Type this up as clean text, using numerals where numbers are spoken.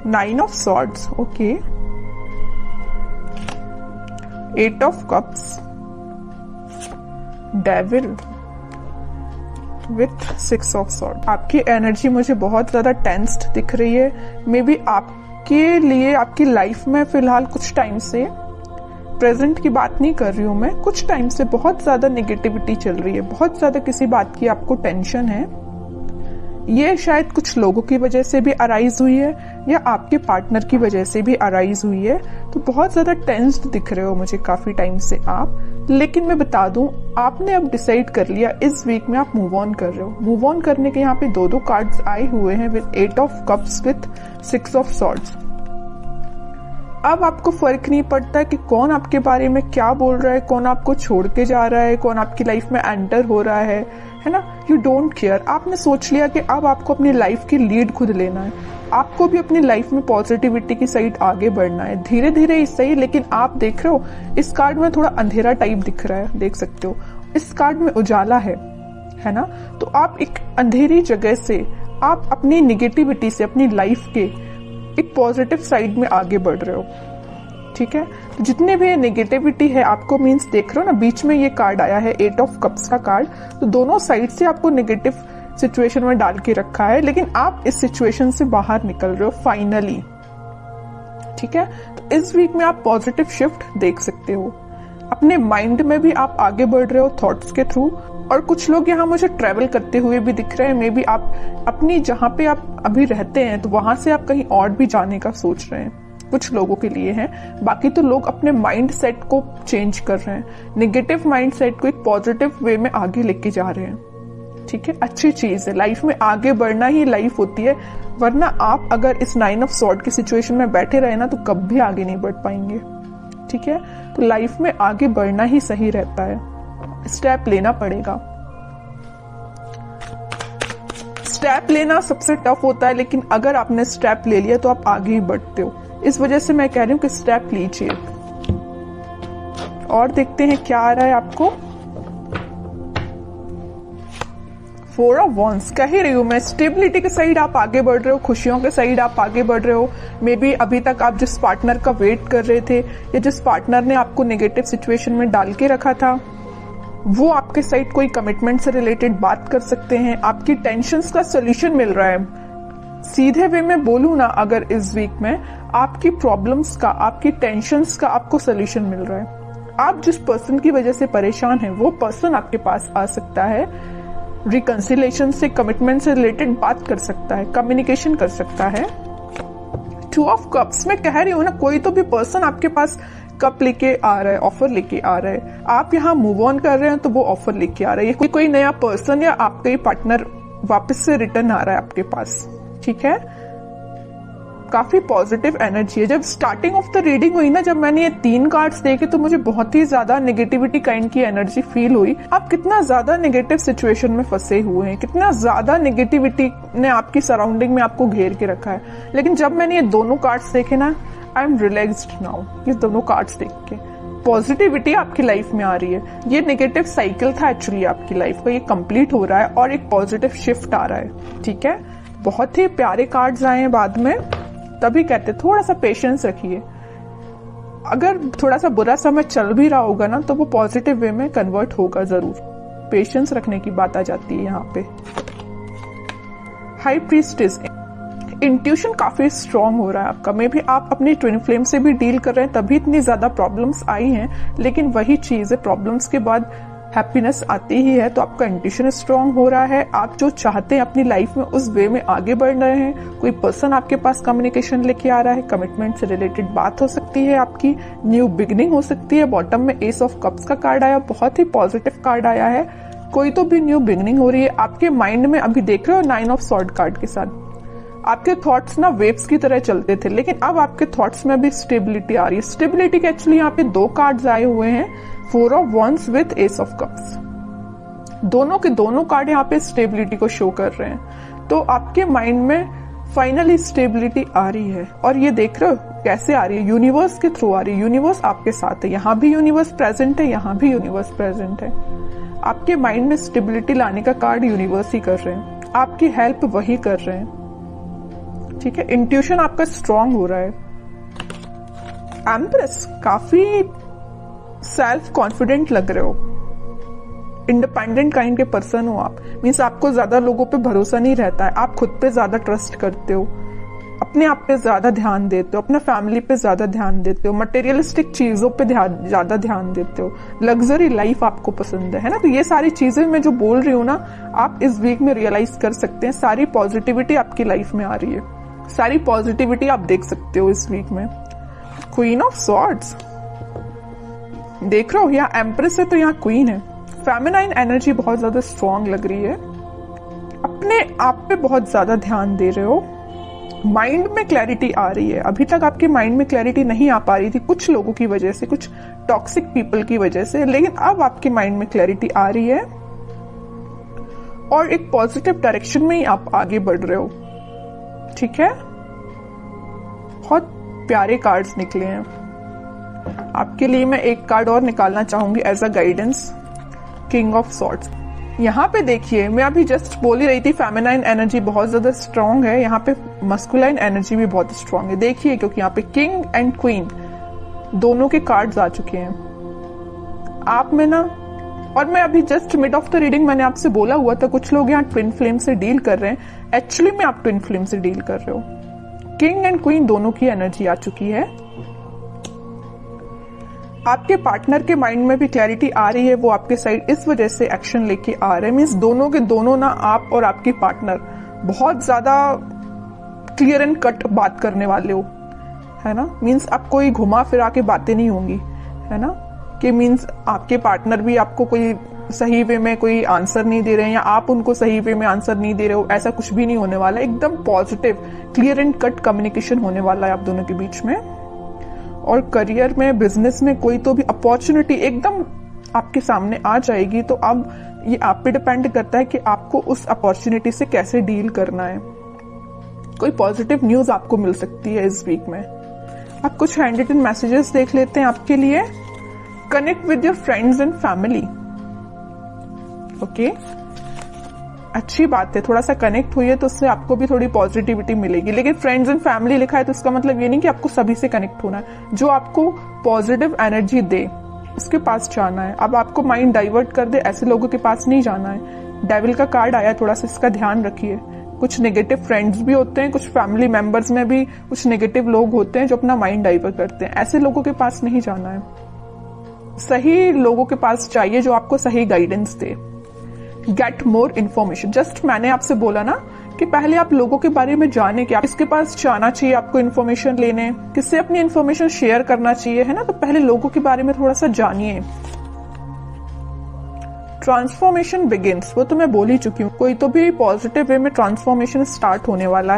9 of swords, okay, 8 of cups, devil with 6 of sword. आपकी energy मुझे बहुत ज्यादा टेंस्ड दिख रही है। मे बी आपके लिए आपकी लाइफ में फिलहाल कुछ टाइम से, प्रेजेंट की बात नहीं कर रही हूं मैं, कुछ टाइम से बहुत ज्यादा नेगेटिविटी चल रही है, बहुत ज्यादा किसी बात की आपको टेंशन है। ये शायद कुछ लोगों की वजह से भी अराइज हुई है या आपके पार्टनर की वजह से भी अराइज हुई है। तो बहुत ज्यादा टेंस्ड दिख रहे हो मुझे काफी टाइम से आप। लेकिन मैं बता दूं, आपने अब डिसाइड कर लिया इस वीक में आप मूव ऑन कर रहे हो। मूव ऑन करने के यहाँ पे दो कार्ड्स आए हुए हैं with 8 of cups with 6 of swords. अब आपको फर्क नहीं पड़ता कि कौन आपके बारे में क्या बोल रहा है, कौन आपको छोड़ के जा रहा है, कौन आपकी लाइफ में एंटर हो रहा है ना। You don't care. आपने सोच लिया कि अब आपको अपनी लाइफ की लीड खुद लेना है। आपको भी अपनी लाइफ में पॉजिटिविटी की साइड आगे बढ़ना है, धीरे धीरे ही सही। लेकिन आप देख रहे हो इस कार्ड में थोड़ा अंधेरा टाइप दिख रहा है, देख सकते हो। इस कार्ड में उजाला है ना। तो आप एक अंधेरी जगह से, आप अपनी निगेटिविटी से अपनी लाइफ के एक पॉजिटिव साइड में आगे बढ़ रहे हो, ठीक है। तो जितने भी नेगेटिविटी है आपको, मीन्स देख रहे हो ना, बीच में ये कार्ड आया है 8 ऑफ कप्स का कार्ड। तो दोनों साइड से आपको नेगेटिव सिचुएशन में डाल के रखा है, लेकिन आप इस सिचुएशन से बाहर निकल रहे हो फाइनली, ठीक है। तो इस वीक में आप पॉजिटिव शिफ्ट देख सकते हो। अपने माइंड में भी आप आगे बढ़ रहे हो थॉट्स के थ्रू। और कुछ लोग यहाँ मुझे ट्रेवल करते हुए भी दिख रहे हैं। मे बी आप अपनी जहाँ पे आप अभी रहते हैं तो वहां से आप कहीं और भी जाने का सोच रहे हैं, कुछ लोगों के लिए है। बाकी तो लोग अपने माइंड सेट को चेंज कर रहे हैं, नेगेटिव माइंड सेट को एक पॉजिटिव वे में आगे लेके जा रहे हैं, ठीक है। अच्छी चीज है, लाइफ में आगे बढ़ना ही लाइफ होती है। वरना आप अगर इस 9 ऑफ सॉर्ड की सिचुएशन में बैठे रहे ना तो कभी आगे नहीं बढ़ पाएंगे, ठीक है। तो लाइफ में आगे बढ़ना ही सही रहता है, स्टेप लेना पड़ेगा। स्टेप लेना सबसे टफ होता है, लेकिन अगर आपने स्टेप ले लिया तो आप आगे ही बढ़ते हो। इस वजह से मैं कह रही हूं कि स्टेप लीजिए। और देखते हैं क्या आ रहा है आपको। 4 ऑफ वॉन्ड्स, कह ही रही हूं मैं, स्टेबिलिटी के साइड आप आगे बढ़ रहे हो, खुशियों के साइड आप आगे बढ़ रहे हो। मे बी अभी तक आप जिस पार्टनर का वेट कर रहे थे या जिस पार्टनर ने आपको नेगेटिव सिचुएशन में डाल के रखा था, वो आपके साइड कोई कमिटमेंट से रिलेटेड बात कर सकते हैं। आपकी टेंशन्स का सोल्यूशन मिल रहा है। सीधे वे में बोलूं ना, अगर इस वीक में आपकी प्रॉब्लम्स का, आपकी टेंशन्स का आपको सोल्यूशन मिल रहा है। आप जिस पर्सन की वजह से परेशान हैं, वो पर्सन आपके पास आ सकता है, रिकंसिलेशन से, कमिटमेंट से रिलेटेड बात कर सकता है, कम्युनिकेशन कर सकता है। 2 ऑफ कप्स में कह रही हूं ना, कोई तो भी पर्सन आपके पास कप लेके आ रहा है, ऑफर लेके आ रहा है। आप यहाँ मूव ऑन कर रहे हैं तो वो ऑफर लेके आ रहा है। कोई नया पर्सन या आपका ही पार्टनर वापस से रिटर्न आ रहा है आपके पास, ठीक है। काफी पॉजिटिव एनर्जी है। जब स्टार्टिंग ऑफ द रीडिंग हुई ना, जब मैंने ये 3 कार्ड्स देखे तो मुझे बहुत ही ज्यादा नेगेटिविटी काइंड की एनर्जी फील हुई। आप कितना ज्यादा नेगेटिव सिचुएशन में फंसे हुए हैं, कितना ज्यादा नेगेटिविटी ने आपकी सराउंडिंग में आपको घेर के रखा है। लेकिन जब मैंने ये दोनों कार्ड्स देखे ना, आई एम रिलैक्स्ड नाउ। ये दोनों कार्ड्स देख के पॉजिटिविटी आपकी लाइफ में आ रही है। ये नेगेटिव साइकिल था एक्चुअली आपकी लाइफ का, ये कंप्लीट हो रहा है और एक पॉजिटिव शिफ्ट आ रहा है, ठीक है। बहुत ही प्यारे कार्ड्स आए हैं बाद में, तभी कहते थोड़ा सा पेशेंस रखिए। अगर थोड़ा सा बुरा समय चल भी रहा होगा ना, तो वो पॉजिटिव वे में कन्वर्ट होगा जरूर। पेशेंस रखने की बात आ जाती है यहाँ पे। हाई प्रीस्टेस, इंट्यूशन काफी स्ट्रांग हो रहा है आपका। मे भी आप अपनी ट्विन फ्लेम से भी डील कर रहे हैं, तभी इतनी ज्यादा प्रॉब्लम्स आई हैं। लेकिन वही चीज है, प्रॉब्लम्स के बाद हैप्पीनेस आती ही है। तो आपका इंट्यूशन स्ट्रांग हो रहा है। आप जो चाहते हैं अपनी लाइफ में उस वे में आगे बढ़ रहे हैं। कोई पर्सन आपके पास कम्युनिकेशन लेके आ रहा है, कमिटमेंट से रिलेटेड बात हो सकती है, आपकी न्यू बिगिनिंग हो सकती है। बॉटम में एस ऑफ कप्स का कार्ड आया, बहुत ही पॉजिटिव कार्ड आया है। कोई तो भी न्यू बिगिनिंग हो रही है आपके माइंड में। अभी देख रहे हो 9 ऑफ सॉर्ड कार्ड के साथ आपके थॉट्स ना वेव्स की तरह चलते थे, लेकिन अब आपके थॉट्स में भी स्टेबिलिटी आ रही है। स्टेबिलिटी के एक्चुअली यहाँ पे 2 कार्ड्स आए हुए हैं, 4 of wands with S of cups. दोनों के दोनों कार्ड यहाँ पे स्टेबिलिटी को शो कर रहे हैं। तो आपके माइंड में फाइनली स्टेबिलिटी आ रही है। और ये देख रहे हो कैसे आ रही है, यूनिवर्स के थ्रू आ रही है। यूनिवर्स आपके साथ है, यहाँ भी यूनिवर्स प्रेजेंट है, यहाँ भी यूनिवर्स प्रेजेंट है। आपके माइंड में स्टेबिलिटी लाने का कार्ड यूनिवर्स ही कर रहे हैं, आपकी हेल्प वही कर रहे हैं, ठीक है, इंट्यूशन आपका स्ट्रांग हो रहा है। एम्प्रेस, काफी सेल्फ कॉन्फिडेंट लग रहे हो, इंडिपेंडेंट काइंड के पर्सन हो आप। मीन्स आपको ज्यादा लोगों पे भरोसा नहीं रहता है, आप खुद पे ज्यादा ट्रस्ट करते हो, अपने आप पे ज्यादा ध्यान देते हो, अपना फैमिली पे ज्यादा ध्यान देते हो, मटेरियलिस्टिक चीजों पे ज्यादा ध्यान देते हो, लग्जरी लाइफ आपको पसंद है ना। तो ये सारी चीजें मैं जो बोल रही हूँ ना, आप इस वीक में रियलाइज कर सकते हैं। सारी पॉजिटिविटी आपकी लाइफ में आ रही है, सारी पॉजिटिविटी आप देख सकते हो इस वीक में। क्वीन ऑफ सॉर्ड्स देख रहे हो, यहाँ एम्प्रेस है तो यहाँ क्वीन है। फेमिनाइन एनर्जी बहुत ज्यादा स्ट्रांग लग रही है, अपने आप पे बहुत ज्यादा ध्यान दे रहे हो, माइंड में क्लैरिटी आ रही है। अभी तक आपके माइंड में क्लैरिटी नहीं आ पा रही थी कुछ लोगों की वजह से, कुछ टॉक्सिक पीपल की वजह से, लेकिन अब आपके माइंड में क्लैरिटी आ रही है और एक पॉजिटिव डायरेक्शन में ही आप आगे बढ़ रहे हो। ठीक है, बहुत प्यारे कार्ड्स निकले हैं आपके लिए। मैं एक कार्ड और निकालना चाहूंगी as a guidance, king of swords. यहाँ पे देखिए, मैं अभी जस्ट बोल ही रही थी फेमिनाइन एनर्जी बहुत ज्यादा स्ट्रांग है, यहाँ पे मस्कुलाइन एनर्जी भी बहुत स्ट्रांग है। देखिए, क्योंकि यहाँ पे किंग एंड क्वीन दोनों के कार्ड्स आ चुके हैं आप में ना। और मैं अभी just mid of the reading मैंने आपसे बोला हुआ था कुछ लोग यहाँ ट्विन फ्लेम से डील कर रहे हैं। एक्चुअली में आप ट्विन फ्लेम से डील कर रहे हो। किंग एंड क्वीन दोनों की एनर्जी आ चुकी है। आपके पार्टनर के माइंड में भी क्लैरिटी आ रही है, वो आपके साइड इस वजह से एक्शन लेके आ रहे हैं। मीन्स दोनों के दोनों ना, आप और आपकी पार्टनर बहुत ज्यादा क्लियर एंड कट बात करने वाले हो, है ना। मीन्स अब कोई घुमा फिरा के बातें नहीं होंगी, है ना, कि मीन्स आपके पार्टनर भी आपको कोई सही वे में कोई आंसर नहीं दे रहे हैं या आप उनको सही वे में आंसर नहीं दे रहे हो, ऐसा कुछ भी नहीं होने वाला। एकदम positive clear and cut communication होने वाला है आप दोनों के बीच में। और करियर में, बिजनेस में कोई तो भी अपॉर्चुनिटी एकदम आपके सामने आ जाएगी। तो अब ये आप पे डिपेंड करता है कि आपको उस अपॉर्चुनिटी से कैसे डील करना है। कोई पॉजिटिव न्यूज आपको मिल सकती है इस वीक में। आप कुछ हैंड रिटन मैसेजेस देख लेते हैं आपके लिए। Connect with your friends and family. Okay, अच्छी बात है, थोड़ा सा कनेक्ट हुई है तो उससे आपको भी थोड़ी पॉजिटिविटी मिलेगी। लेकिन फ्रेंड्स एंड फैमिली लिखा है तो इसका मतलब ये नहीं कि आपको सभी से कनेक्ट होना है। जो आपको पॉजिटिव एनर्जी दे उसके पास जाना है। अब आपको माइंड डाइवर्ट कर दे ऐसे लोगों के पास नहीं जाना है। डेविल का कार्ड आया, थोड़ा सा इसका ध्यान रखिए। कुछ नेगेटिव फ्रेंड्स भी होते हैं, कुछ फैमिली मेंबर्स में भी कुछ नेगेटिव लोग होते हैं जो अपना माइंड डाइवर्ट करते हैं। ऐसे लोगों के पास नहीं जाना है, सही लोगों के पास चाहिए जो आपको सही गाइडेंस दे। Get more information. जस्ट मैंने आपसे बोला ना कि पहले आप लोगों के बारे में जाने कि आप किसके पास जाना चाहिए आपको इन्फॉर्मेशन लेने, किससे अपनी इन्फॉर्मेशन शेयर करना चाहिए, है ना। तो पहले लोगों के बारे में थोड़ा सा जानिए। ट्रांसफॉर्मेशन बिगिंस, वो तो मैं बोल ही चुकी हूँ। कोई तो भी पॉजिटिव वे में ट्रांसफॉर्मेशन स्टार्ट होने वाला है।